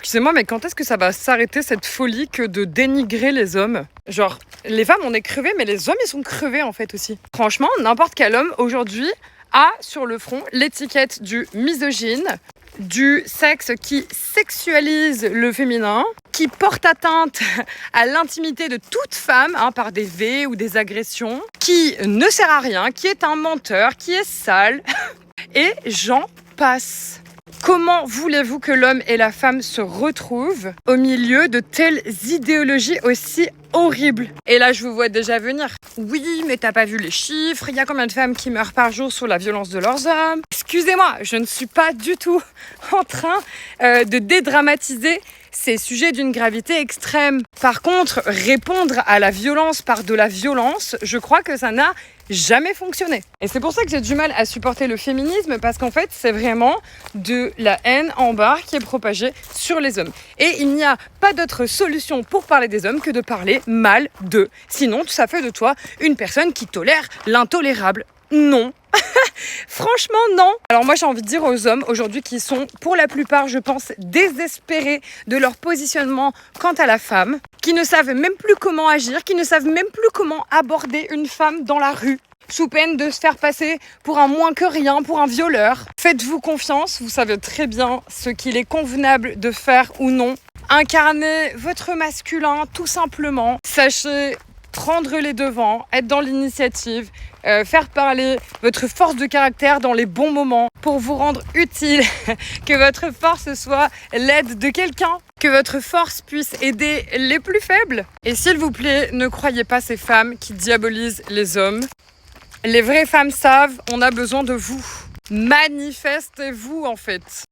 Excusez-moi, mais quand est-ce que ça va s'arrêter cette folie que de dénigrer les hommes? Genre, les femmes, on est crevés, mais les hommes, ils sont crevés en fait aussi. Franchement, n'importe quel homme aujourd'hui a sur le front l'étiquette du misogyne, du sexe qui sexualise le féminin, qui porte atteinte à l'intimité de toute femme par des V ou des agressions, qui ne sert à rien, qui est un menteur, qui est sale, et j'en passe. Comment voulez-vous que l'homme et la femme se retrouvent au milieu de telles idéologies aussi horribles? Et là, je vous vois déjà venir. Oui, mais t'as pas vu les chiffres? Il y a combien de femmes qui meurent par jour sous la violence de leurs hommes? Excusez-moi, je ne suis pas du tout en train de dédramatiser ces sujets d'une gravité extrême. Par contre, répondre à la violence par de la violence, je crois que ça n'a jamais fonctionné. Et c'est pour ça que j'ai du mal à supporter le féminisme, parce qu'en fait, c'est vraiment de la haine en barre qui est propagée sur les hommes. Et il n'y a pas d'autre solution pour parler des hommes que de parler mal d'eux. Sinon, ça fait de toi une personne qui tolère l'intolérable. Non. Franchement, non. Alors moi, j'ai envie de dire aux hommes aujourd'hui qui sont, pour la plupart, je pense, désespérés de leur positionnement quant à la femme, qui ne savent même plus comment agir, qui ne savent même plus comment aborder une femme dans la rue, sous peine de se faire passer pour un moins que rien, pour un violeur. Faites-vous confiance, vous savez très bien ce qu'il est convenable de faire ou non. Incarnez votre masculin, tout simplement. Sachez prendre les devants, être dans l'initiative, faire parler votre force de caractère dans les bons moments pour vous rendre utile, que votre force soit l'aide de quelqu'un, que votre force puisse aider les plus faibles. Et s'il vous plaît, ne croyez pas ces femmes qui diabolisent les hommes. Les vraies femmes savent, on a besoin de vous. Manifestez-vous en fait.